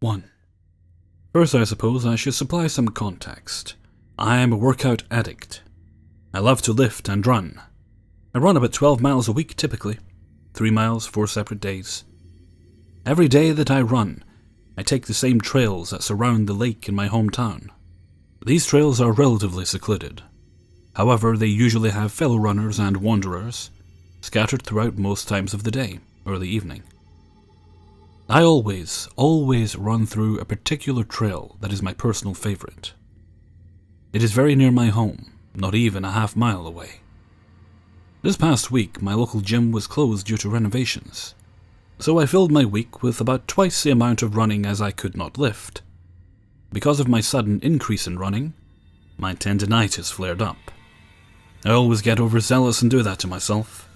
1. First, I suppose I should supply some context. I am a workout addict. I love to lift and run. I run about 12 miles a week typically, 3 miles 4 separate days. Every day that I run, I take the same trails that surround the lake in my hometown. These trails are relatively secluded. However, they usually have fellow runners and wanderers scattered throughout most times of the day or the evening. I always run through a particular trail that is my personal favorite. It is very near my home, not even a half-mile away. This past week, my local gym was closed due to renovations, so I filled my week with about twice the amount of running as I could not lift. Because of my sudden increase in running, my tendinitis flared up. I always get overzealous and do that to myself.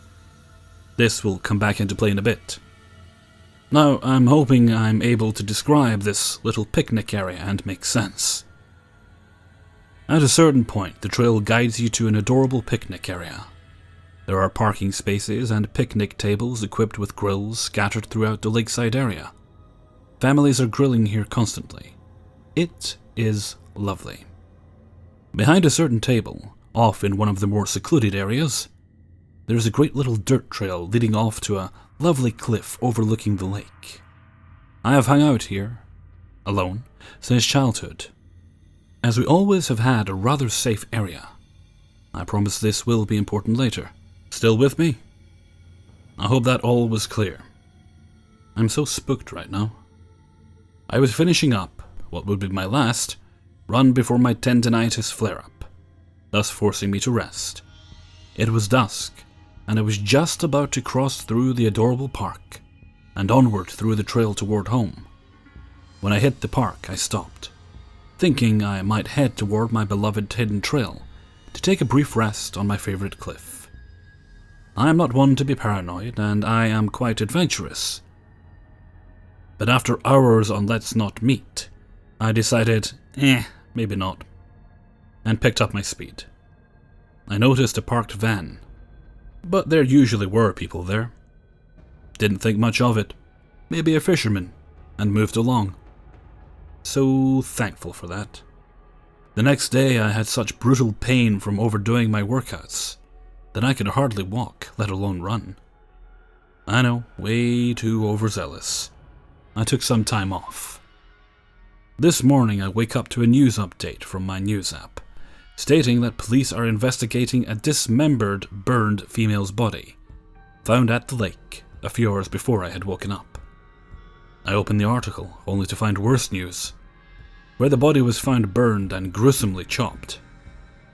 This will come back into play in a bit. Now, I'm hoping I'm able to describe this little picnic area and make sense. At a certain point, the trail guides you to an adorable picnic area. There are parking spaces and picnic tables equipped with grills scattered throughout the lakeside area. Families are grilling here constantly. It is lovely. Behind a certain table, off in one of the more secluded areas, there is a great little dirt trail leading off to a lovely cliff overlooking the lake. I have hung out here, alone, since childhood, as we always have had a rather safe area. I promise this will be important later. Still with me? I hope that all was clear. I'm so spooked right now. I was finishing up what would be my last run before my tendinitis flare-up, thus forcing me to rest. It was dusk, and I was just about to cross through the adorable park and onward through the trail toward home. When I hit the park, I stopped, thinking I might head toward my beloved hidden trail to take a brief rest on my favorite cliff. I am not one to be paranoid, and I am quite adventurous. But after hours on Let's Not Meet, I decided, maybe not, and picked up my speed. I noticed a parked van, but there usually were people there. Didn't think much of it, maybe a fisherman, and moved along. So thankful for that. The next day I had such brutal pain from overdoing my workouts that I could hardly walk, let alone run. I know, way too overzealous. I took some time off. This morning I wake up to a news update from my news app, stating that police are investigating a dismembered, burned female's body, found at the lake a few hours before I had woken up. I opened the article, only to find worse news. Where the body was found burned and gruesomely chopped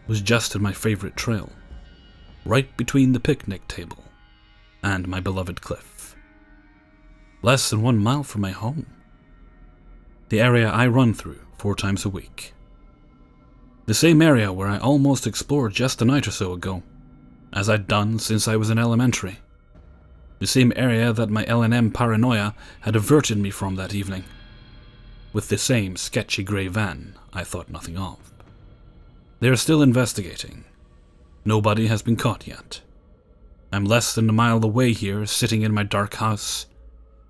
was just in my favorite trail, right between the picnic table and my beloved cliff. Less than 1 mile from my home. The area I run through 4 times a week. The same area where I almost explored just a night or so ago, as I'd done since I was in elementary. The same area that my L&M paranoia had averted me from that evening. With the same sketchy grey van I thought nothing of. They are still investigating. Nobody has been caught yet. I'm less than a mile away here, sitting in my dark house,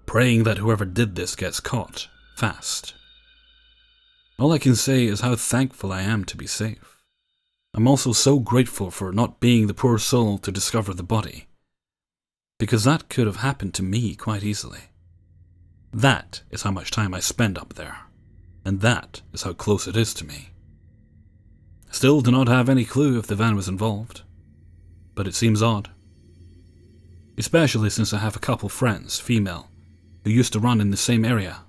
praying that whoever did this gets caught fast. All I can say is how thankful I am to be safe. I'm also so grateful for not being the poor soul to discover the body, because that could have happened to me quite easily. That is how much time I spend up there, and that is how close it is to me. Still do not have any clue if the van was involved, but it seems odd. Especially since I have a couple friends, female, who used to run in the same area,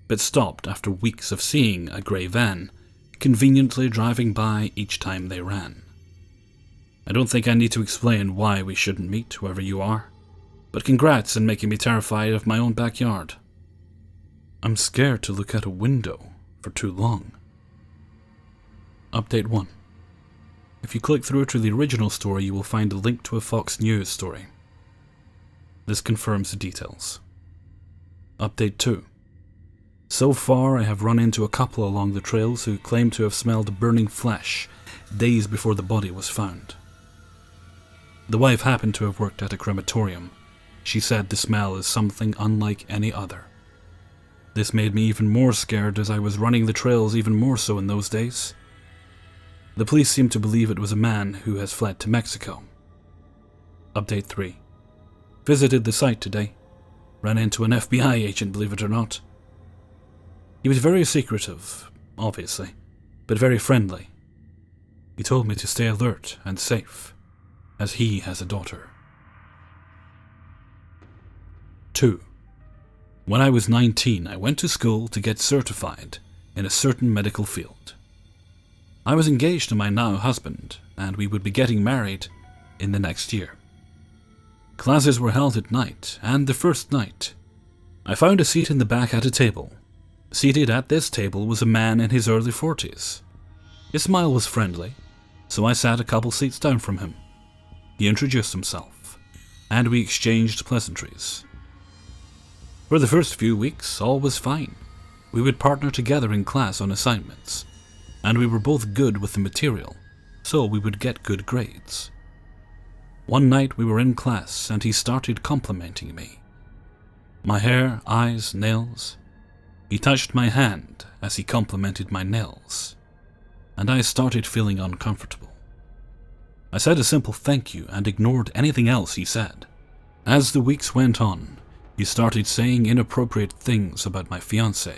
but stopped after weeks of seeing a grey van conveniently driving by each time they ran. I don't think I need to explain why we shouldn't meet, whoever you are, but congrats on making me terrified of my own backyard. I'm scared to look out a window for too long. Update 1. If you click through to the original story, you will find a link to a Fox News story. This confirms the details. Update 2. So far, I have run into a couple along the trails who claim to have smelled burning flesh days before the body was found. The wife happened to have worked at a crematorium. She said the smell is something unlike any other. This made me even more scared as I was running the trails even more so in those days. The police seem to believe it was a man who has fled to Mexico. Update 3. Visited the site today. Ran into an FBI agent, believe it or not. He was very secretive, obviously, but very friendly. He told me to stay alert and safe, as he has a daughter. 2. When I was 19, I went to school to get certified in a certain medical field. I was engaged to my now husband, and we would be getting married in the next year. Classes were held at night, and the first night, I found a seat in the back at a table. Seated at this table was a man in his early 40s. His smile was friendly, so I sat a couple seats down from him. He introduced himself, and we exchanged pleasantries. For the first few weeks, all was fine. We would partner together in class on assignments, and we were both good with the material, so we would get good grades. One night we were in class, and he started complimenting me. My hair, eyes, nails. He touched my hand as he complimented my nails, and I started feeling uncomfortable. I said a simple thank you and ignored anything else he said. As the weeks went on, he started saying inappropriate things about my fiancé.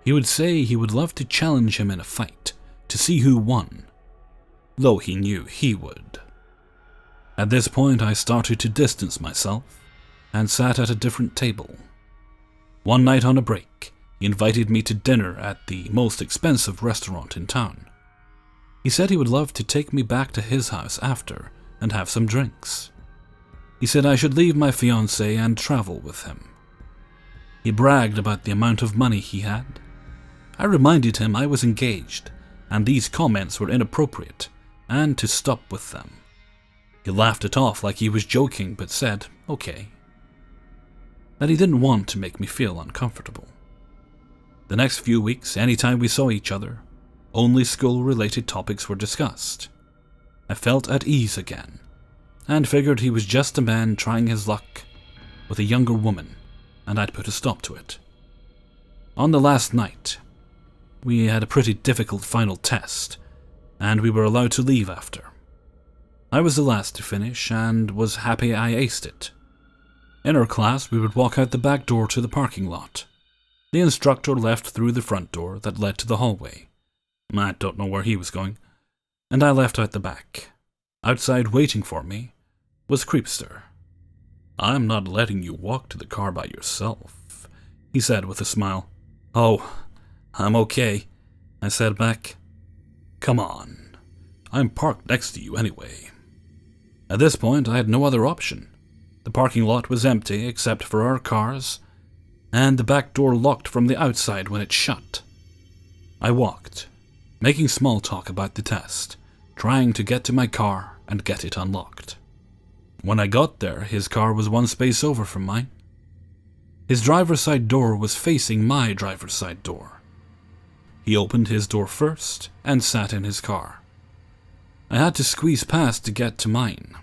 He would say he would love to challenge him in a fight to see who won, though he knew he would. At this point, I started to distance myself and sat at a different table. One night on a break, he invited me to dinner at the most expensive restaurant in town. He said he would love to take me back to his house after and have some drinks. He said I should leave my fiancé and travel with him. He bragged about the amount of money he had. I reminded him I was engaged, and these comments were inappropriate, and to stop with them. He laughed it off like he was joking, but said, okay. That he didn't want to make me feel uncomfortable. The next few weeks, anytime we saw each other, only school-related topics were discussed. I felt at ease again, and figured he was just a man trying his luck with a younger woman, and I'd put a stop to it. On the last night, we had a pretty difficult final test, and we were allowed to leave after. I was the last to finish, and was happy I aced it. In our class, we would walk out the back door to the parking lot. The instructor left through the front door that led to the hallway. I don't know where he was going, and I left out the back. Outside waiting for me was Creepster. I'm not letting you walk to the car by yourself, he said with a smile. Oh, I'm okay, I said back. Come on, I'm parked next to you anyway. At this point, I had no other option. The parking lot was empty except for our cars, and the back door locked from the outside when it shut. I walked, making small talk about the test, trying to get to my car and get it unlocked. When I got there, his car was one space over from mine. His driver's side door was facing my driver's side door. He opened his door first and sat in his car. I had to squeeze past to get to mine.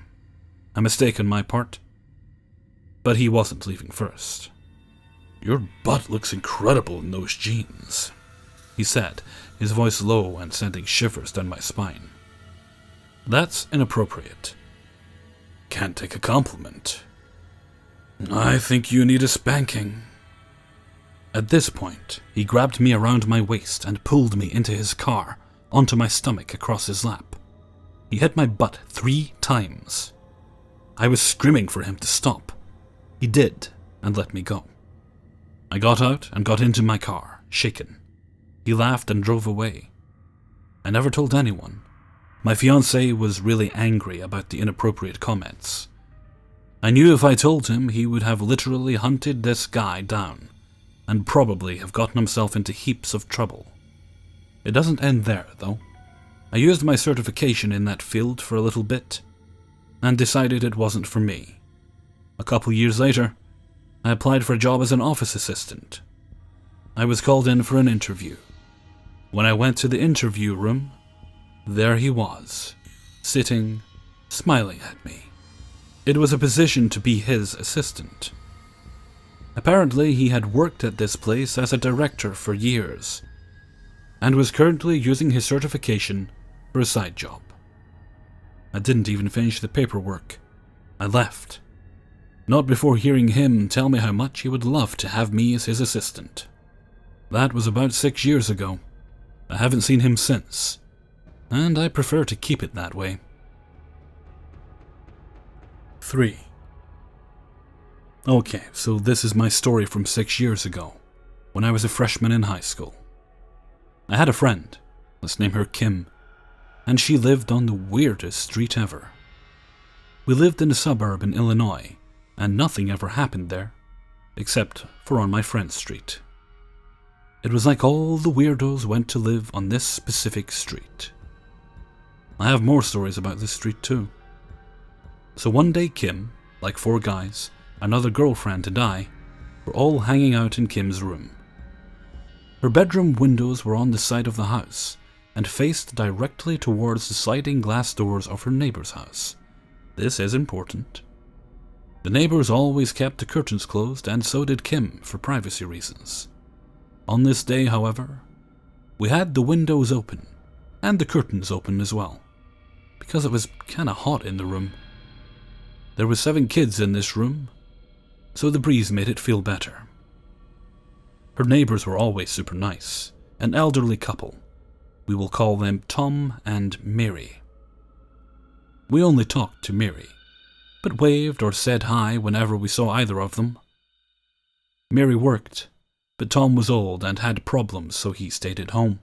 A mistake on my part, but he wasn't leaving first. Your butt looks incredible in those jeans, he said, his voice low and sending shivers down my spine. That's inappropriate. Can't take a compliment. I think you need a spanking. At this point, he grabbed me around my waist and pulled me into his car, onto my stomach across his lap. He hit my butt 3 times. I was screaming for him to stop. He did, and let me go. I got out and got into my car, shaken. He laughed and drove away. I never told anyone. My fiancé was really angry about the inappropriate comments. I knew if I told him, he would have literally hunted this guy down, and probably have gotten himself into heaps of trouble. It doesn't end there, though. I used my certification in that field for a little bit, and decided it wasn't for me. A couple years later, I applied for a job as an office assistant. I was called in for an interview. When I went to the interview room, there he was, sitting, smiling at me. It was a position to be his assistant. Apparently, he had worked at this place as a director for years, and was currently using his certification for a side job. I didn't even finish the paperwork. I left, not before hearing him tell me how much he would love to have me as his assistant. That was about 6 years ago. I haven't seen him since, and I prefer to keep it that way. 3. Okay, so this is my story from 6 years ago, when I was a freshman in high school. I had a friend, let's name her Kim, and she lived on the weirdest street ever. We lived in a suburb in Illinois, and nothing ever happened there, except for on my friend's street. It was like all the weirdos went to live on this specific street. I have more stories about this street too. So one day Kim, like 4 guys, another girlfriend and I, were all hanging out in Kim's room. Her bedroom windows were on the side of the house, and faced directly towards the sliding glass doors of her neighbor's house. This is important. The neighbors always kept the curtains closed, and so did Kim for privacy reasons. On this day, however, we had the windows open, and the curtains open as well, because it was kinda hot in the room. There were 7 kids in this room, so the breeze made it feel better. Her neighbors were always super nice, an elderly couple. We will call them Tom and Mary. We only talked to Mary, but waved or said hi whenever we saw either of them. Mary worked, but Tom was old and had problems, so he stayed at home.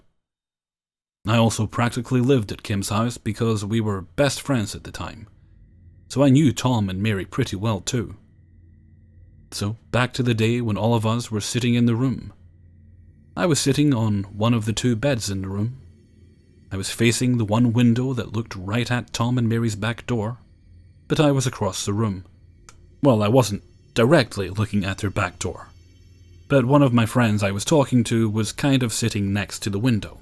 I also practically lived at Kim's house because we were best friends at the time, so I knew Tom and Mary pretty well too. So back to the day when all of us were sitting in the room. I was sitting on one of the 2 beds in the room. I was facing the one window that looked right at Tom and Mary's back door, but I was across the room. Well, I wasn't directly looking at their back door, but one of my friends I was talking to was kind of sitting next to the window.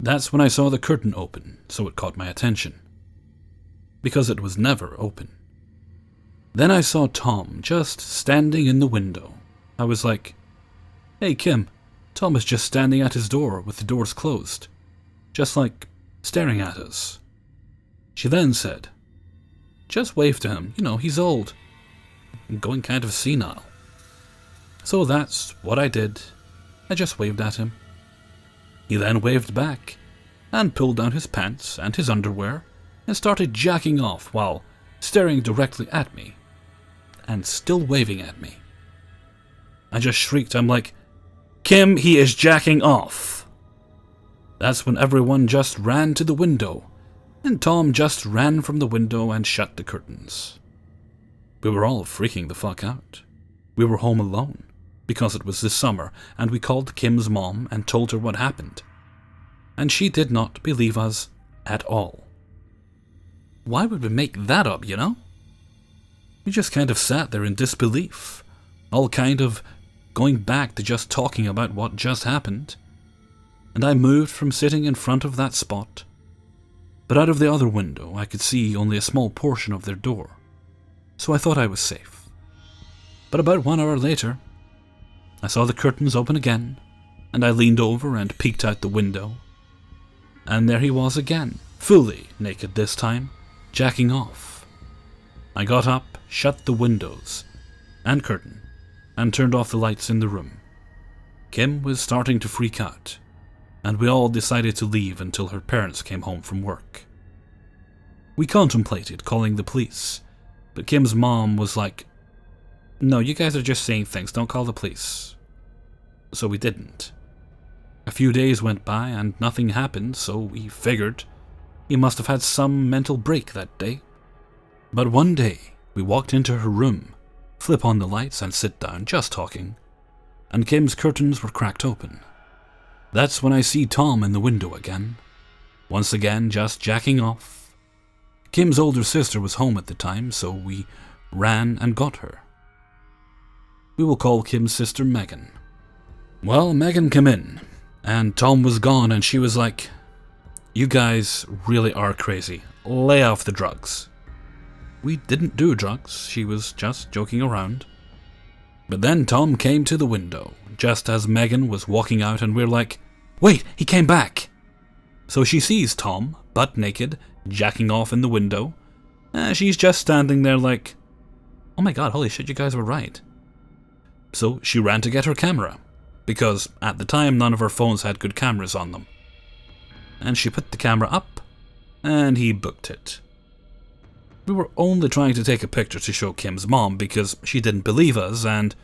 That's when I saw the curtain open, so it caught my attention, because it was never open. Then I saw Tom just standing in the window. I was like, "Hey Kim, Tom is just standing at his door with the doors closed, just like staring at us." She then said, "Just wave to him, he's old, and going kind of senile." So that's what I did. I just waved at him. He then waved back, and pulled down his pants and his underwear, and started jacking off while staring directly at me, and still waving at me. I just shrieked. I'm like, "Kim, he is jacking off." That's when everyone just ran to the window, and Tom just ran from the window and shut the curtains. We were all freaking the fuck out. We were home alone, because it was the summer, and we called Kim's mom and told her what happened. And she did not believe us at all. Why would we make that up, We just kind of sat there in disbelief, all kind of going back to just talking about what just happened. And I moved from sitting in front of that spot, but out of the other window I could see only a small portion of their door, so I thought I was safe. But about 1 hour later, I saw the curtains open again, and I leaned over and peeked out the window. And there he was again, fully naked this time, jacking off. I got up, shut the windows and curtain, and turned off the lights in the room. Kim was starting to freak out, and we all decided to leave until her parents came home from work. We contemplated calling the police, but Kim's mom was like, "No, you guys are just saying things, don't call the police." So we didn't. A few days went by and nothing happened, so we figured he must have had some mental break that day. But one day, we walked into her room, flip on the lights and sit down, just talking, and Kim's curtains were cracked open. That's when I see Tom in the window again, once again just jacking off. Kim's older sister was home at the time, so we ran and got her. We will call Kim's sister Megan. Well, Megan came in, and Tom was gone, and she was like, "You guys really are crazy. Lay off the drugs." We didn't do drugs, she was just joking around. But then Tom came to the window, just as Megan was walking out, and we're like, "Wait, he came back!" So she sees Tom, butt naked, jacking off in the window, and she's just standing there like, "Oh my god, holy shit, you guys were right." So she ran to get her camera, because at the time none of our phones had good cameras on them. And she put the camera up, and he booked it. We were only trying to take a picture to show Kim's mom because she didn't believe us, and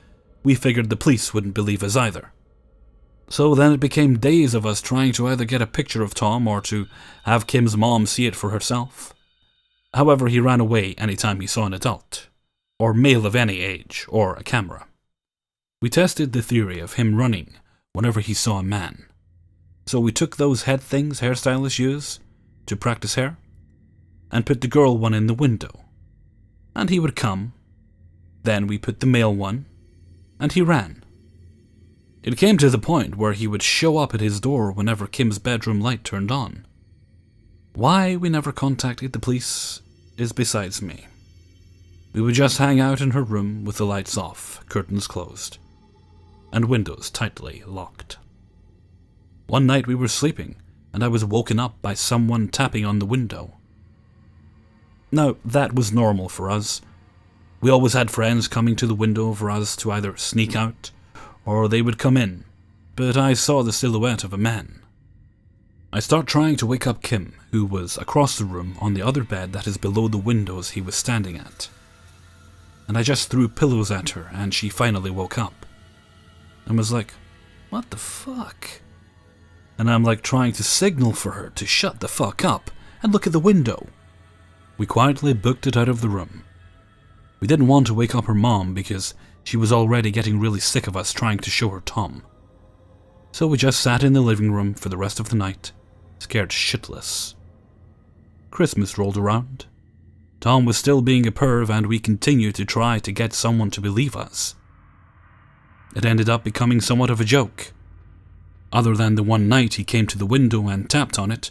we figured the police wouldn't believe us either. So then it became days of us trying to either get a picture of Tom or to have Kim's mom see it for herself. However, he ran away anytime he saw an adult, or male of any age, or a camera. We tested the theory of him running whenever he saw a man. So we took those head things hairstylists use to practice hair, and put the girl one in the window, and he would come. Then we put the male one, and he ran. It came to the point where he would show up at his door whenever Kim's bedroom light turned on. Why we never contacted the police is besides me. We would just hang out in her room with the lights off, curtains closed, and windows tightly locked. One night we were sleeping, and I was woken up by someone tapping on the window. Now, that was normal for us. We always had friends coming to the window for us to either sneak out, or they would come in, but I saw the silhouette of a man. I start trying to wake up Kim, who was across the room on the other bed that is below the windows he was standing at. And I just threw pillows at her, and she finally woke up. And was like, "What the fuck?" And I'm like trying to signal for her to shut the fuck up and look at the window. We quietly booked it out of the room. We didn't want to wake up her mom because she was already getting really sick of us trying to show her Tom. So we just sat in the living room for the rest of the night, scared shitless. Christmas rolled around. Tom was still being a perv, and we continued to try to get someone to believe us. It ended up becoming somewhat of a joke. Other than the one night he came to the window and tapped on it,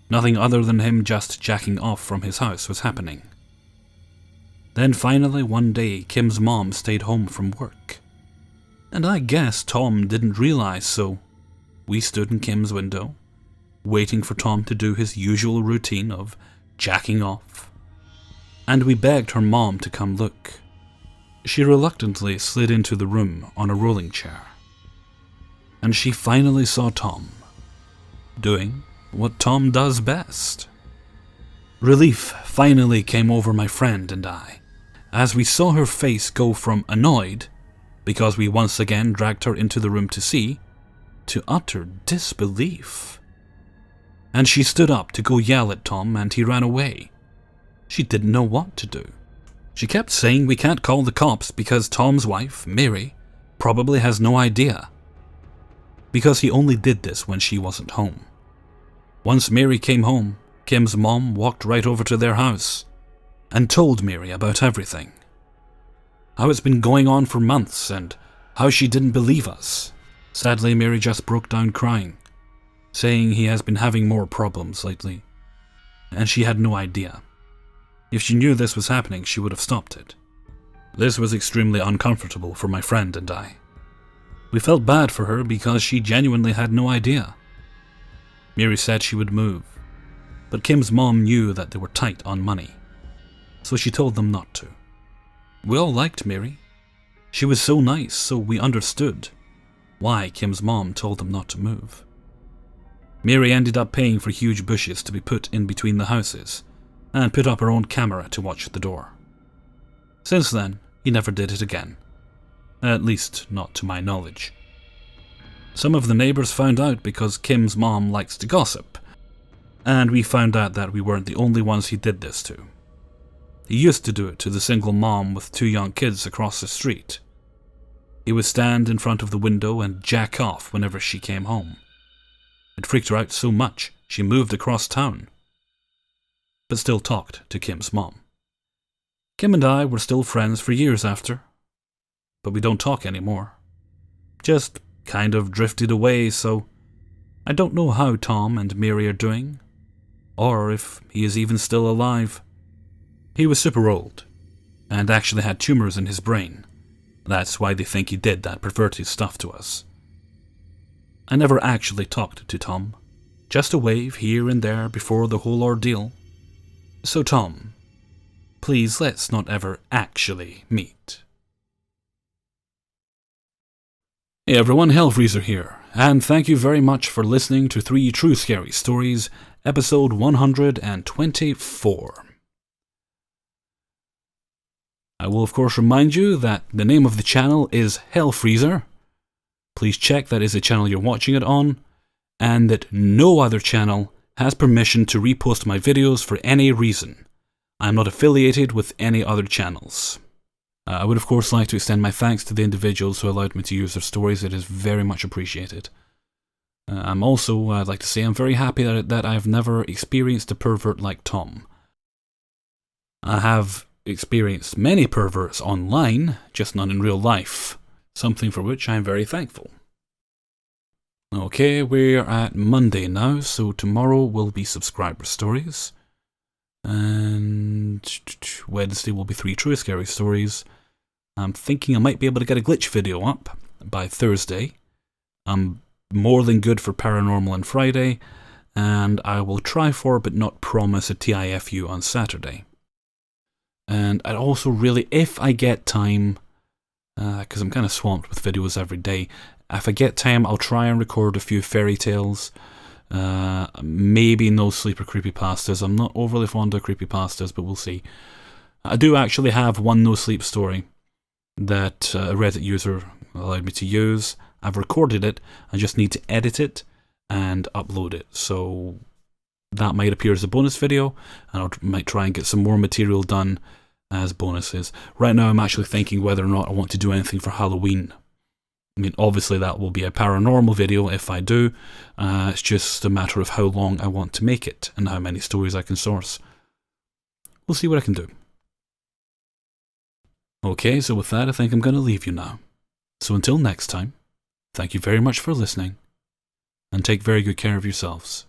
nothing other than him just jacking off from his house was happening. Then finally one day Kim's mom stayed home from work. And I guess Tom didn't realize, so we stood in Kim's window, waiting for Tom to do his usual routine of jacking off. And we begged her mom to come look. She reluctantly slid into the room on a rolling chair. And she finally saw Tom, doing what Tom does best. Relief finally came over my friend and I, as we saw her face go from annoyed, because we once again dragged her into the room to see, to utter disbelief. And she stood up to go yell at Tom, and he ran away. She didn't know what to do. She kept saying we can't call the cops because Tom's wife, Mary, probably has no idea. Because he only did this when she wasn't home. Once Mary came home, Kim's mom walked right over to their house and told Mary about everything. How it's been going on for months and how she didn't believe us. Sadly, Mary just broke down crying, saying he has been having more problems lately, and she had no idea. If she knew this was happening, she would have stopped it. This was extremely uncomfortable for my friend and I. We felt bad for her because she genuinely had no idea. Mary said she would move, but Kim's mom knew that they were tight on money, so she told them not to. We all liked Mary. She was so nice, so we understood why Kim's mom told them not to move. Mary ended up paying for huge bushes to be put in between the houses and put up her own camera to watch the door. Since then, he never did it again. At least, not to my knowledge. Some of the neighbors found out because Kim's mom likes to gossip, and we found out that we weren't the only ones he did this to. He used to do it to the single mom with 2 young kids across the street. He would stand in front of the window and jack off whenever she came home. It freaked her out so much, she moved across town, but still talked to Kim's mom. Kim and I were still friends for years after, but we don't talk anymore. Just kind of drifted away, so I don't know how Tom and Mary are doing, or if he is even still alive. He was super old, and actually had tumors in his brain, That's why they think he did that perverted stuff to us. I never actually talked to Tom. Just a wave here and there before the whole ordeal. So Tom, please let's not ever actually meet. Hey everyone, Hellfreezer here, and thank you very much for listening to 3 True Scary Stories, episode 124. I will of course remind you that the name of the channel is Hellfreezer. Please check that is the channel you're watching it on, and that no other channel has permission to repost my videos for any reason. I am not affiliated with any other channels. I would of course like to extend my thanks to the individuals who allowed me to use their stories. It is very much appreciated. I'd like to say I'm very happy that I've never experienced a pervert like Tom. I have experienced many perverts online, just not in real life, something for which I'm very thankful. Okay, we're at Monday now, so tomorrow will be subscriber stories, and Wednesday will be 3 True Scary Stories. I'm thinking I might be able to get a glitch video up by Thursday. I'm more than good for paranormal on Friday, and I will try for but not promise a TIFU on Saturday. And I'd also really, if I get time, because I'm kind of swamped with videos every day, if I get time I'll try and record a few fairy tales, maybe no sleeper creepypastas. I'm not overly fond of creepypastas, but we'll see. I do actually have one no sleep story that a Reddit user allowed me to use. I've recorded it, I just need to edit it and upload it, so that might appear as a bonus video, and I might try and get some more material done as bonuses. Right now I'm actually thinking whether or not I want to do anything for Halloween. I mean, obviously that will be a paranormal video if I do. It's just a matter of how long I want to make it and how many stories I can source. We'll see what I can do. Okay, so with that I think I'm going to leave you now. So until next time, thank you very much for listening, and take very good care of yourselves.